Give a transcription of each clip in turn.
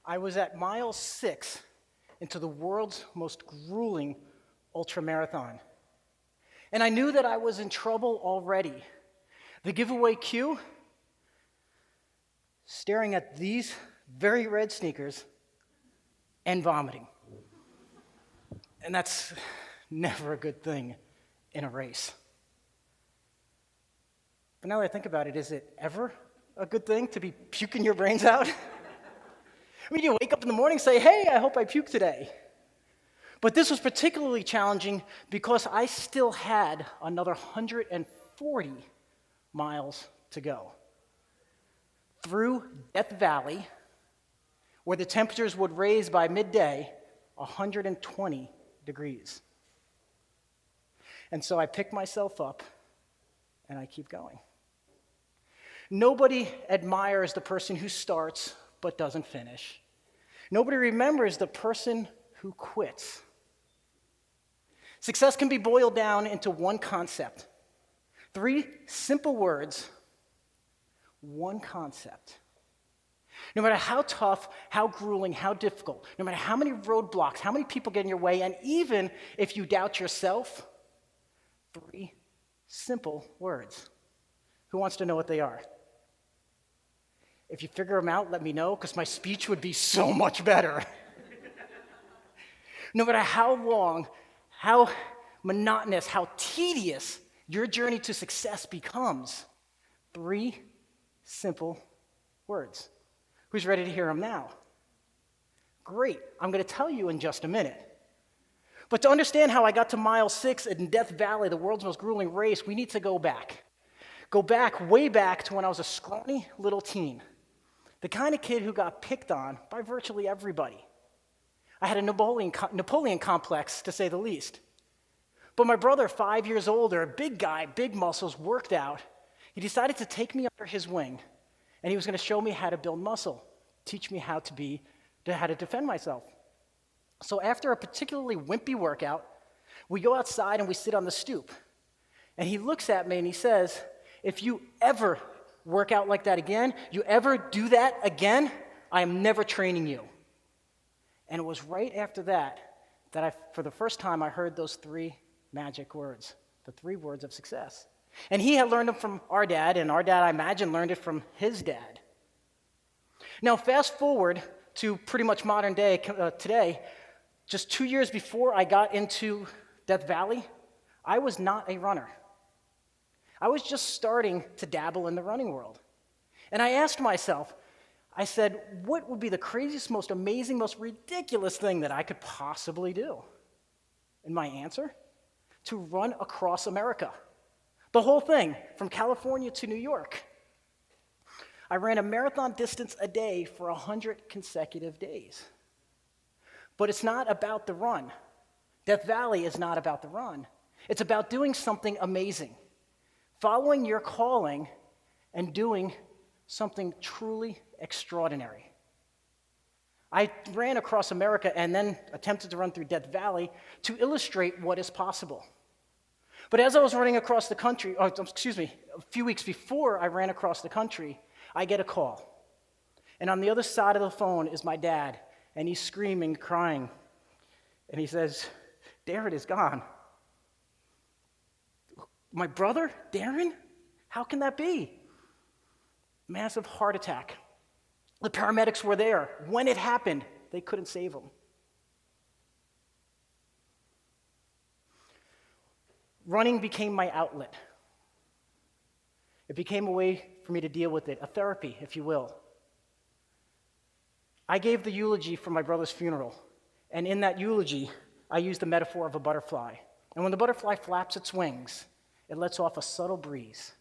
I was at mile 6 into the world's most grueling ultramarathon. And I knew that I was in trouble already. The giveaway cue, staring at these very red sneakers and vomiting. And that's never a good thing in a race. But now that I think about it, is it ever a good thing to be puking your brains out? I mean, you wake up in the morning and say, hey, I hope I puke today. But this was particularly challenging because I still had another 140 miles to go. Through Death Valley, where the temperatures would raise by midday 120 degrees. And so I pick myself up and I keep going. Nobody admires the person who starts but doesn't finish. Nobody remembers the person who quits. Success can be boiled down into one concept. 3 simple words, one concept. No matter how tough, how grueling, how difficult, no matter how many roadblocks, how many people get in your way, and even if you doubt yourself, 3 simple words. Who wants to know what they are? If you figure them out, let me know, because my speech would be so much better. No matter how long, how monotonous, how tedious your journey to success becomes, 3 simple words. Who's ready to hear them now? Great. I'm going to tell you in just a minute. But to understand how I got to mile 6 in Death Valley, the world's most grueling race, we need to go back. Go back, way back to when I was a scrawny little teen. The kind of kid who got picked on by virtually everybody. I had a Napoleon complex, to say the least. But my brother, 5 years older, a big guy, big muscles, worked out. He decided to take me under his wing, and he was going to show me how to build muscle, teach me how to defend myself. So after a particularly wimpy workout, we go outside and we sit on the stoop. And he looks at me and he says, if you ever work out like that again, you ever do that again, I am never training you. And it was right after that for the first time, I heard those 3 magic words, the 3 words of success. And he had learned them from our dad, and our dad, I imagine, learned it from his dad. Now, fast forward to pretty much modern day, today, just 2 years before I got into Death Valley, I was not a runner. I was just starting to dabble in the running world. And I asked myself, I said, what would be the craziest, most amazing, most ridiculous thing that I could possibly do? And my answer? To run across America. The whole thing, from California to New York. I ran a marathon distance a day for 100 consecutive days. But it's not about the run. Death Valley is not about the run. It's about doing something amazing. Following your calling and doing something truly extraordinary. I ran across America and then attempted to run through Death Valley to illustrate what is possible. But as I was running across the country, a few weeks before I ran across the country, I get a call. And on the other side of the phone is my dad, and he's screaming, crying. And he says, Darren is gone. My brother, Darren? How can that be? Massive heart attack. The paramedics were there. When it happened, they couldn't save him. Running became my outlet. It became a way for me to deal with it, a therapy, if you will. I gave the eulogy for my brother's funeral, and in that eulogy, I used the metaphor of a butterfly. And when the butterfly flaps its wings, it lets off a subtle breeze.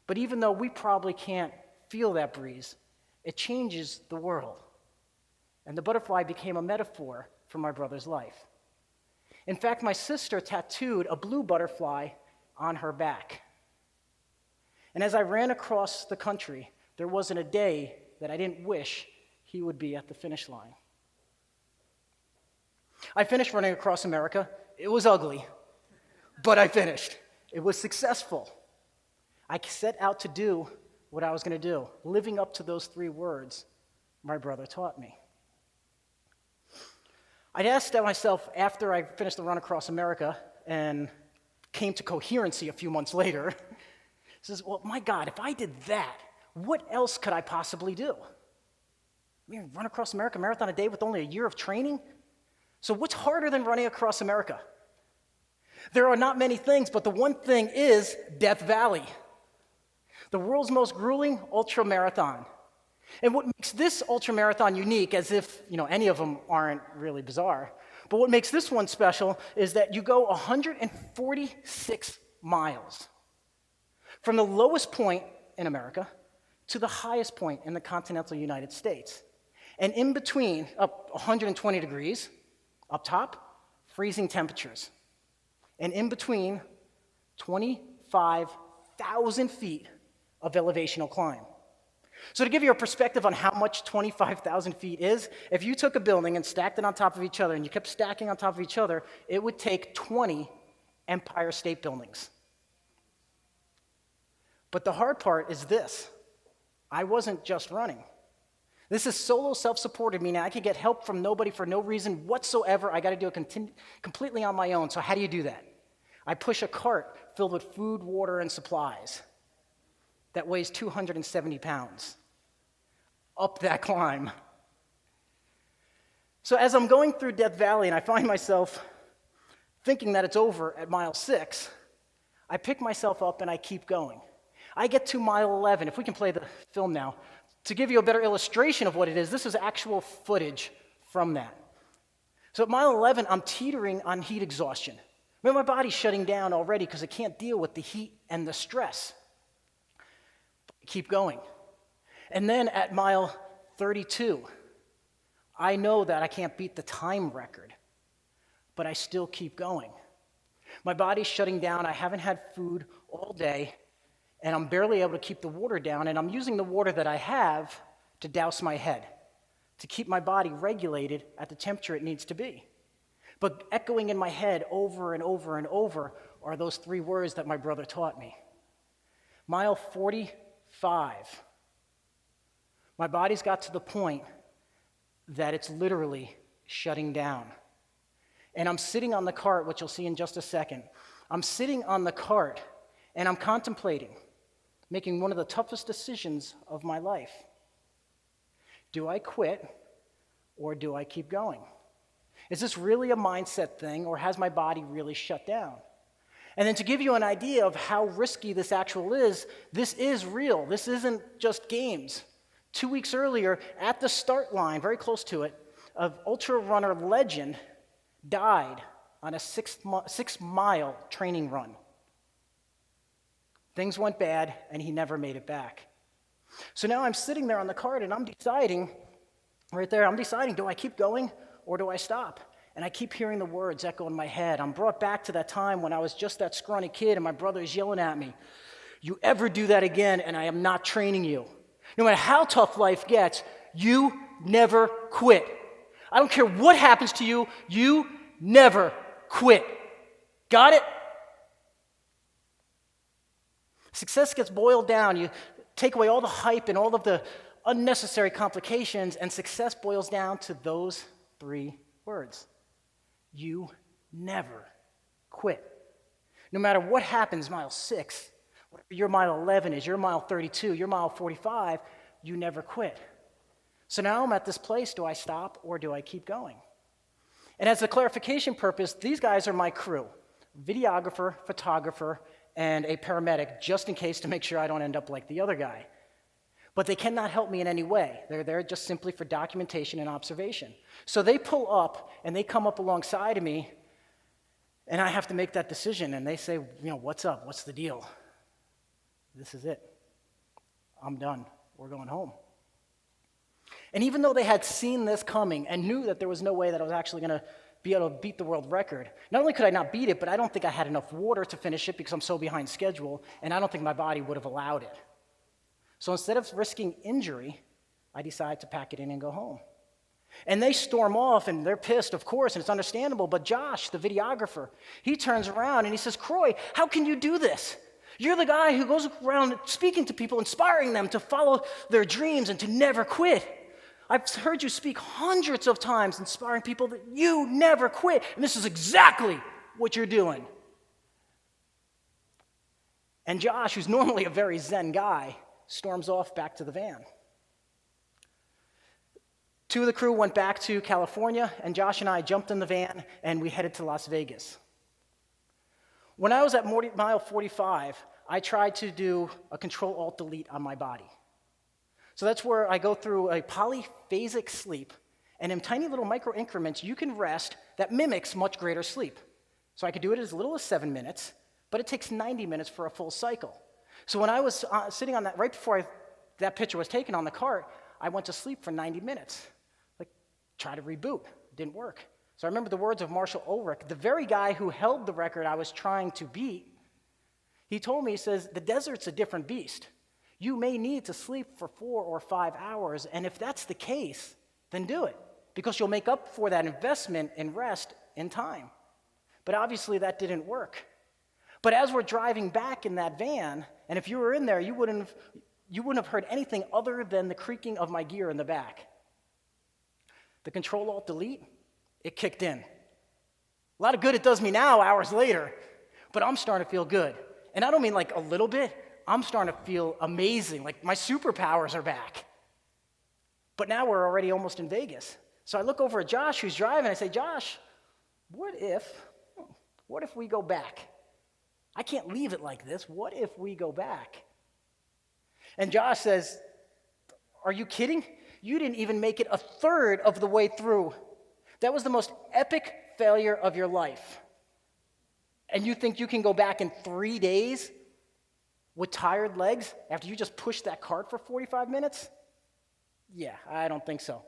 But even though we probably can't feel that breeze, it changes the world. And the butterfly became a metaphor for my brother's life. In fact, my sister tattooed a blue butterfly on her back. And as I ran across the country, there wasn't a day that I didn't wish he would be at the finish line. I finished running across America. It was ugly, but I finished. It was successful. I set out to do what I was going to do, living up to those 3 words my brother taught me. I asked myself after I finished the run across America and came to coherency a few months later, says, well, my God, if I did that, what else could I possibly do? I mean, run across America, marathon a day with only a year of training? So what's harder than running across America? There are not many things, but the one thing is Death Valley, the world's most grueling ultramarathon. And what makes this ultramarathon unique, as if any of them aren't really bizarre, but what makes this one special is that you go 146 miles from the lowest point in America to the highest point in the continental United States. And in between, up 120 degrees, up top, freezing temperatures. And in between, 25,000 feet of elevational climb. So to give you a perspective on how much 25,000 feet is, if you took a building and stacked it on top of each other, and you kept stacking on top of each other, it would take 20 Empire State Buildings. But the hard part is this. I wasn't just running. This is solo self-supported, meaning I could get help from nobody for no reason whatsoever. I got to do it completely on my own. So how do you do that? I push a cart filled with food, water, and supplies that weighs 270 pounds up that climb. So as I'm going through Death Valley and I find myself thinking that it's over at mile 6, I pick myself up and I keep going. I get to mile 11. If we can play the film now. To give you a better illustration of what it is, this is actual footage from that. So at mile 11, I'm teetering on heat exhaustion. I mean, my body's shutting down already because it can't deal with the heat and the stress. Keep going. And then at mile 32, I know that I can't beat the time record, but I still keep going. My body's shutting down. I haven't had food all day, and I'm barely able to keep the water down, and I'm using the water that I have to douse my head, to keep my body regulated at the temperature it needs to be. But echoing in my head over and over and over are those 3 words that my brother taught me. Mile 45. My body's got to the point that it's literally shutting down. And I'm sitting on the cart, which you'll see in just a second. I'm sitting on the cart, and I'm contemplating making one of the toughest decisions of my life. Do I quit, or do I keep going? Is this really a mindset thing, or has my body really shut down? And then to give you an idea of how risky this this is real. This isn't just games. 2 weeks earlier, at the start line, very close to it, an ultra runner legend died on a 6-mile training run. Things went bad, and he never made it back. So now I'm sitting there on the cart, and I'm deciding, do I keep going or do I stop? And I keep hearing the words echo in my head. I'm brought back to that time when I was just that scrawny kid and my brother is yelling at me, "You ever do that again, and I am not training you. No matter how tough life gets, you never quit. I don't care what happens to you, you never quit. Got it?" Success gets boiled down. You take away all the hype and all of the unnecessary complications, and success boils down to those 3 words. You never quit. No matter what happens, mile 6, whatever your mile 11 is, your mile 32, your mile 45, you never quit. So now I'm at this place, do I stop or do I keep going? And as a clarification purpose, these guys are my crew, videographer, photographer, and a paramedic, just in case to make sure I don't end up like the other guy. But they cannot help me in any way. They're there just simply for documentation and observation. So they pull up, and they come up alongside of me, and I have to make that decision. And they say, what's up? What's the deal? This is it. I'm done. We're going home. And even though they had seen this coming and knew that there was no way that I was actually going to be able to beat the world record, not only could I not beat it, but I don't think I had enough water to finish it because I'm so behind schedule, and I don't think my body would have allowed it. So instead of risking injury, I decided to pack it in and go home. And they storm off, and they're pissed, of course, and it's understandable. But Josh, the videographer, he turns around and he says, "Croix, how can you do this? You're the guy who goes around speaking to people, inspiring them to follow their dreams and to never quit. I've heard you speak hundreds of times inspiring people that you never quit, and this is exactly what you're doing. And Josh, who's normally a very zen guy, storms off back to the van. 2 of the crew went back to California, and Josh and I jumped in the van, and we headed to Las Vegas. When I was at mile 45, I tried to do a Control-Alt-Delete on my body. So that's where I go through a polyphasic sleep, and in tiny little micro increments, you can rest that mimics much greater sleep. So I could do it as little as 7 minutes, but it takes 90 minutes for a full cycle. So when I was sitting on that, right before that picture was taken on the cart, I went to sleep for 90 minutes. Try to reboot. Didn't work. So I remember the words of Marshall Ulrich, the very guy who held the record I was trying to beat. He told me, he says, the desert's a different beast. You may need to sleep for 4 or 5 hours, and if that's the case, then do it, because you'll make up for that investment in rest in time. But obviously that didn't work. But as we're driving back in that van, and if you were in there, you wouldn't have heard anything other than the creaking of my gear in the back. The Control-Alt-Delete, it kicked in. A lot of good it does me now, hours later, but I'm starting to feel good. And I don't mean like a little bit. I'm starting to feel amazing, like my superpowers are back. But now we're already almost in Vegas. So I look over at Josh, who's driving, I say, Josh, what if we go back? I can't leave it like this. What if we go back? And Josh says, are you kidding? You didn't even make it a third of the way through. That was the most epic failure of your life. And you think you can go back in 3 days with tired legs after you just pushed that cart for 45 minutes? Yeah, I don't think so.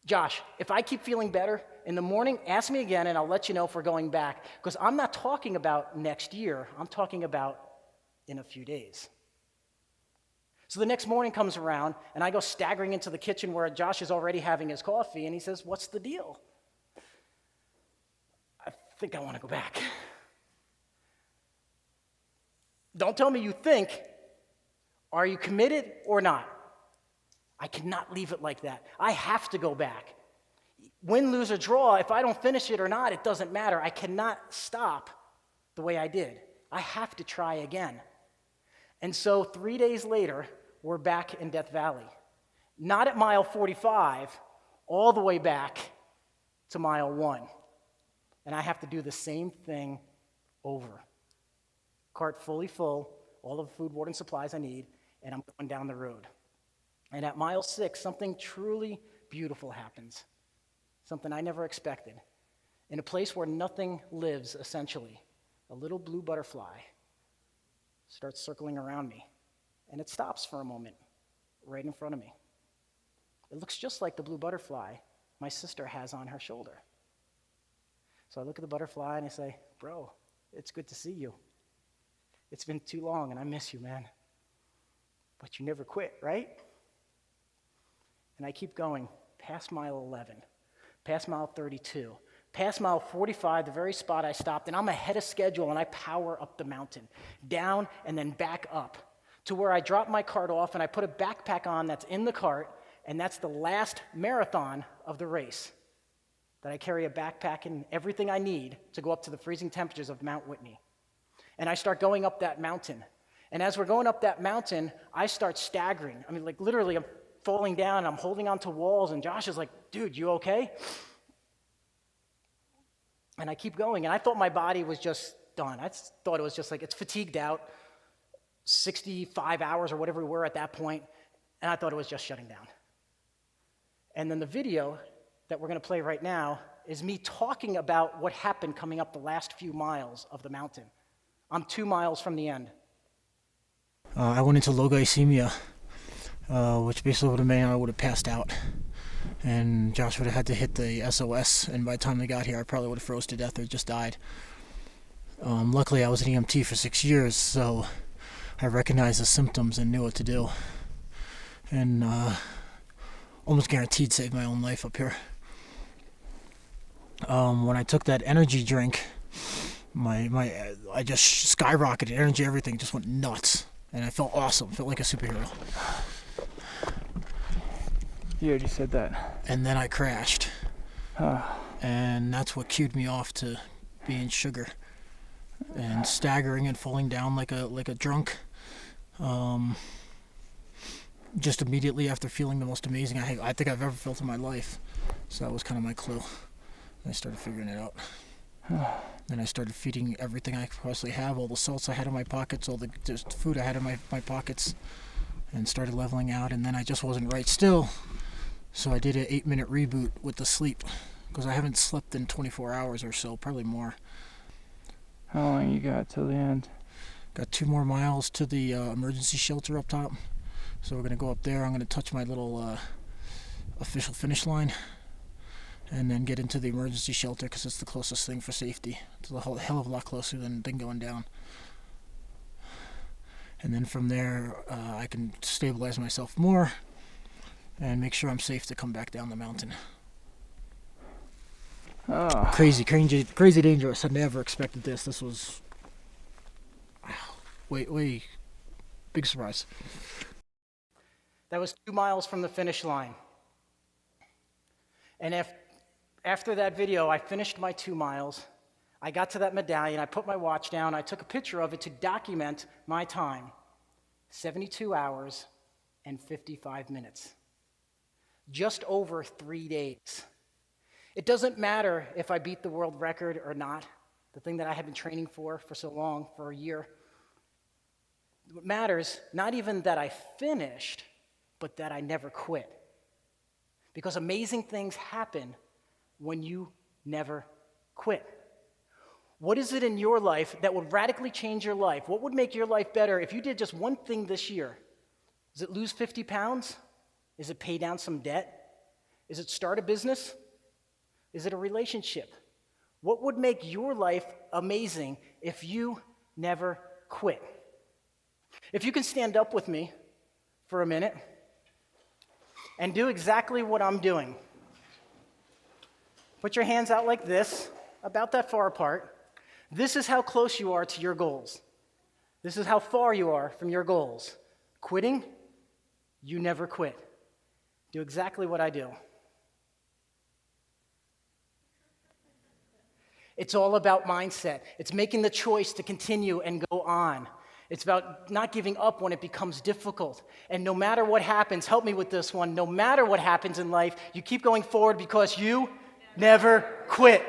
Josh, if I keep feeling better in the morning, ask me again and I'll let you know if we're going back. Because I'm not talking about next year. I'm talking about in a few days. So the next morning comes around, and I go staggering into the kitchen where Josh is already having his coffee, and he says, what's the deal? I think I want to go back. Don't tell me you think. Are you committed or not? I cannot leave it like that. I have to go back. Win, lose, or draw, if I don't finish it or not, it doesn't matter. I cannot stop the way I did. I have to try again. And so 3 days later, we're back in Death Valley. Not at mile 45, all the way back to mile 1. And I have to do the same thing over. Cart fully full, all of the food, water, and supplies I need, and I'm going down the road. And at mile 6, something truly beautiful happens. Something I never expected. In a place where nothing lives, essentially, a little blue butterfly starts circling around me, and it stops for a moment right in front of me. It looks just like the blue butterfly my sister has on her shoulder. So I look at the butterfly and I say, bro, it's good to see you. It's been too long and I miss you, man. But you never quit, right? And I keep going past mile 11, past mile 32, past mile 45, the very spot I stopped, and I'm ahead of schedule, and I power up the mountain, down and then back up to where I drop my cart off, and I put a backpack on that's in the cart, and that's the last marathon of the race, that I carry a backpack and everything I need to go up to the freezing temperatures of Mount Whitney. And I start going up that mountain. And as we're going up that mountain, I start staggering. I mean, like literally, I'm falling down, and I'm holding onto walls, and Josh is like, dude, you okay? And I keep going, and I thought my body was just done. I thought it was just like, it's fatigued out, 65 hours or whatever we were at that point, and I thought it was just shutting down. And then the video that we're going to play right now is me talking about what happened coming up the last few miles of the mountain. I'm 2 miles from the end. I went into low glycemia, which basically would have meant I would have passed out. And Josh would have had to hit the SOS, and by the time they got here, I probably would have froze to death or just died. Luckily, I was an EMT for 6 years, so I recognized the symptoms and knew what to do. And almost guaranteed saved my own life up here. When I took that energy drink, I just skyrocketed, energy, everything just went nuts. And I felt awesome, felt like a superhero. You already said that. And then I crashed. Ah. And that's what cued me off to being sugar and staggering and falling down like a drunk. Just immediately after feeling the most amazing I think I've ever felt in my life. So that was kind of my clue. I started figuring it out. Then I started feeding everything I could possibly have, all the salts I had in my pockets, all the just food I had in my pockets, and started leveling out. And then I just wasn't right still. So I did an 8-minute reboot with the sleep, because I haven't slept in 24 hours or so, probably more. How long you got till the end? Got 2 more miles to the emergency shelter up top. So we're going to go up there. I'm going to touch my little official finish line and then get into the emergency shelter because it's the closest thing for safety. It's a hell of a lot closer than going down. And then from there, I can stabilize myself more and make sure I'm safe to come back down the mountain. Oh. Crazy dangerous. I never expected this. This was way big surprise. That was 2 miles from the finish line. And after that video, I finished my 2 miles. I got to that medallion. I put my watch down. I took a picture of it to document my time. 72 hours and 55 minutes. Just over 3 days. It doesn't matter if I beat the world record or not, the thing that I had been training for so long, for a year. What matters, not even that I finished, but that I never quit. Because amazing things happen when you never quit. What is it in your life that would radically change your life? What would make your life better if you did just one thing this year? Is it lose 50 pounds? Is it pay down some debt? Is it start a business? Is it a relationship? What would make your life amazing if you never quit? If you can stand up with me for a minute and do exactly what I'm doing. Put your hands out like this, about that far apart. This is how close you are to your goals. This is how far you are from your goals. Quitting, you never quit. Do exactly what I do. It's all about mindset. It's making the choice to continue and go on. It's about not giving up when it becomes difficult. And no matter what happens, help me with this one, no matter what happens in life, you keep going forward because you never quit.